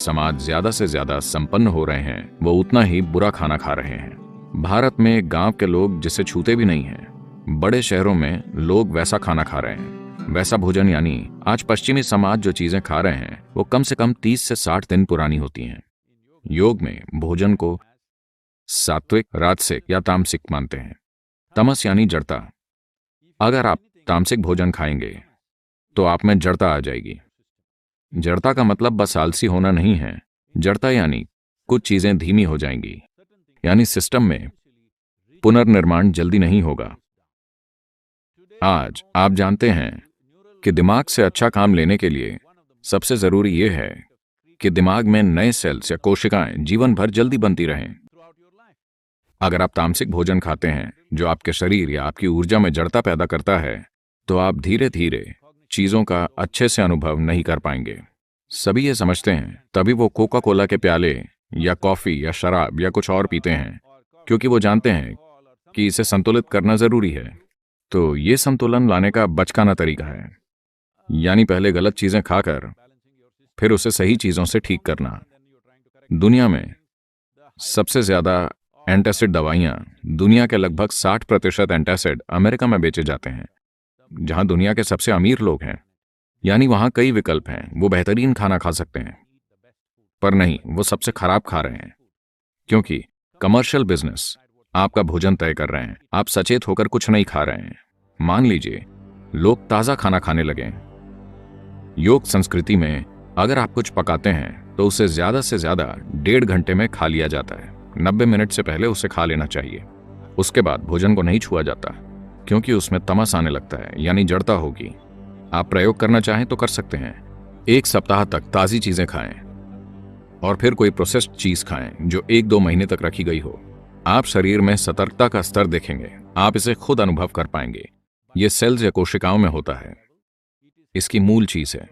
समाज ज्यादा से ज्यादा संपन्न हो रहे हैं वो उतना ही बुरा खाना खा रहे हैं। भारत में गांव के लोग जिसे छूते भी नहीं हैं, बड़े शहरों में लोग वैसा खाना खा रहे हैं। वैसा भोजन यानी आज पश्चिमी समाज जो चीजें खा रहे हैं वो कम से कम 30 से 60 दिन पुरानी होती हैं। योग में भोजन को सात्विक, राजसिक या तामसिक मानते हैं। तमस यानी जड़ता। अगर आप तामसिक भोजन खाएंगे तो आप में जड़ता आ जाएगी। जड़ता का मतलब बस आलसी होना नहीं है। जड़ता यानी कुछ चीजें धीमी हो जाएंगी, यानी सिस्टम में पुनर्निर्माण जल्दी नहीं होगा। आज आप जानते हैं कि दिमाग से अच्छा काम लेने के लिए सबसे जरूरी यह है कि दिमाग में नए सेल्स या कोशिकाएं जीवन भर जल्दी बनती रहें। अगर आप तामसिक भोजन खाते हैं जो आपके शरीर या आपकी ऊर्जा में जड़ता पैदा करता है, तो आप धीरे धीरे चीजों का अच्छे से अनुभव नहीं कर पाएंगे। सभी ये समझते हैं, तभी वो कोका कोला के प्याले या कॉफी या शराब या कुछ और पीते हैं, क्योंकि वो जानते हैं कि इसे संतुलित करना जरूरी है। तो ये संतुलन लाने का बचकाना तरीका है, यानी पहले गलत चीजें खाकर फिर उसे सही चीजों से ठीक करना। दुनिया में सबसे ज्यादा एंटासिड दवाइयां, दुनिया के लगभग 60% एंटासिड अमेरिका में बेचे जाते हैं, जहां दुनिया के सबसे अमीर लोग हैं। यानी वहां कई विकल्प हैं, वो बेहतरीन खाना खा सकते हैं, पर नहीं, वो सबसे खराब खा रहे हैं, क्योंकि कमर्शियल बिजनेस आपका भोजन तय कर रहे हैं। आप सचेत होकर कुछ नहीं खा रहे हैं। मान लीजिए लोग ताजा खाना खाने लगे। योग संस्कृति में अगर आप कुछ पकाते हैं तो उसे ज्यादा से ज्यादा 1.5 घंटे में खा लिया जाता है। 90 मिनट से पहले उसे खा लेना चाहिए। उसके बाद भोजन को नहीं छुआ जाता, क्योंकि उसमें तमस आने लगता है, यानी जड़ता होगी। आप प्रयोग करना चाहें तो कर सकते हैं। 1 सप्ताह तक ताजी चीजें खाएं और फिर कोई प्रोसेस्ड चीज खाएं जो 1-2 महीने तक रखी गई हो। आप शरीर में सतर्कता का स्तर देखेंगे। आप इसे खुद अनुभव कर पाएंगे। ये सेल्स या कोशिकाओं में होता है। इसकी मूल चीज है।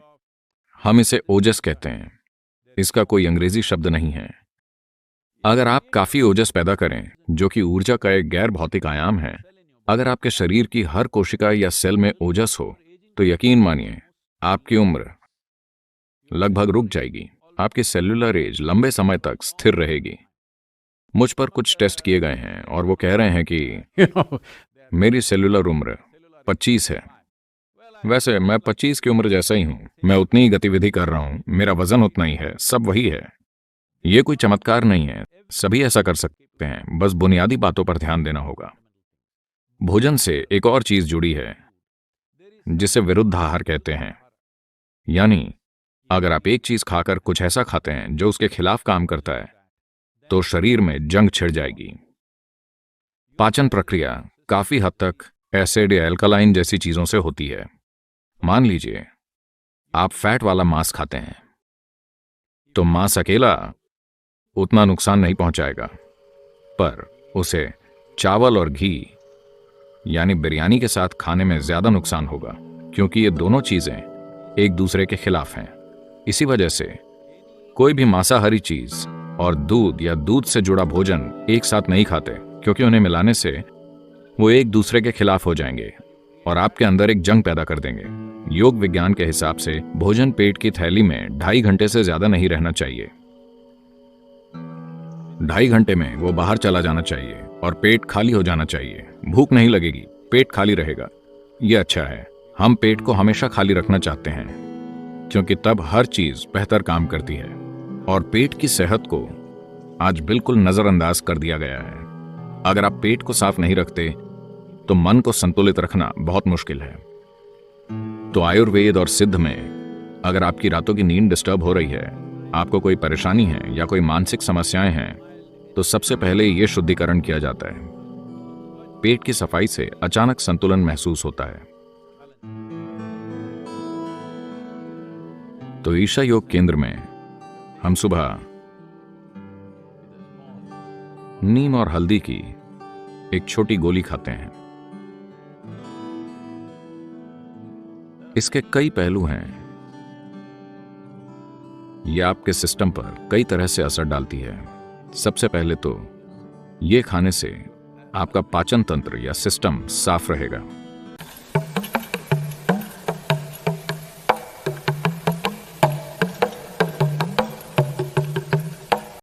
हम इसे ओजस कहते हैं। इसका कोई अंग्रेजी शब्द नहीं है। अगर आप काफी ओजस पैदा करें, जो कि ऊर्जा का एक गैर भौतिक आयाम है, अगर आपके शरीर की हर कोशिका या सेल में ओजस हो, तो यकीन मानिए आपकी उम्र लगभग रुक जाएगी। आपकी सेल्यूलर एज लंबे समय तक स्थिर रहेगी। मुझ पर कुछ टेस्ट किए गए हैं और वो कह रहे हैं कि मेरी सेल्यूलर उम्र 25 है। वैसे मैं 25 की उम्र जैसा ही हूं। मैं उतनी ही गतिविधि कर रहा हूं, मेरा वजन उतना ही है, सब वही है। ये कोई चमत्कार नहीं है, सभी ऐसा कर सकते हैं, बस बुनियादी बातों पर ध्यान देना होगा। भोजन से एक और चीज जुड़ी है जिसे विरुद्ध आहार कहते हैं। यानी अगर आप एक चीज खाकर कुछ ऐसा खाते हैं जो उसके खिलाफ काम करता है, तो शरीर में जंग छिड़ जाएगी। पाचन प्रक्रिया काफी हद तक एसिड या एल्कलाइन जैसी चीजों से होती है। मान लीजिए आप फैट वाला मांस खाते हैं, तो मांस अकेला उतना नुकसान नहीं पहुंचाएगा, पर उसे चावल और घी यानी बिरयानी के साथ खाने में ज्यादा नुकसान होगा, क्योंकि ये दोनों चीजें एक दूसरे के खिलाफ हैं। इसी वजह से कोई भी मांसाहारी चीज और दूध या दूध से जुड़ा भोजन एक साथ नहीं खाते, क्योंकि उन्हें मिलाने से वो एक दूसरे के खिलाफ हो जाएंगे और आपके अंदर एक जंग पैदा कर देंगे। योग विज्ञान के हिसाब से भोजन पेट की थैली में 2.5 घंटे से ज्यादा नहीं रहना चाहिए। 2.5 घंटे में वो बाहर चला जाना चाहिए और पेट खाली हो जाना चाहिए। भूख नहीं लगेगी, पेट खाली रहेगा। ये अच्छा है। हम पेट को हमेशा खाली रखना चाहते हैं, क्योंकि तब हर चीज बेहतर काम करती है। और पेट की सेहत को आज बिल्कुल नजरअंदाज कर दिया गया है। अगर आप पेट को साफ नहीं रखते तो मन को संतुलित रखना बहुत मुश्किल है। तो आयुर्वेद और सिद्ध में अगर आपकी रातों की नींद डिस्टर्ब हो रही है, आपको कोई परेशानी है या कोई मानसिक समस्याएं हैं, तो सबसे पहले ये शुद्धिकरण किया जाता है। पेट की सफाई से अचानक संतुलन महसूस होता है। तो ईशा योग केंद्र में हम सुबह नीम और हल्दी की एक छोटी गोली खाते हैं। इसके कई पहलू हैं। यह आपके सिस्टम पर कई तरह से असर डालती है। सबसे पहले तो यह खाने से आपका पाचन तंत्र या सिस्टम साफ रहेगा।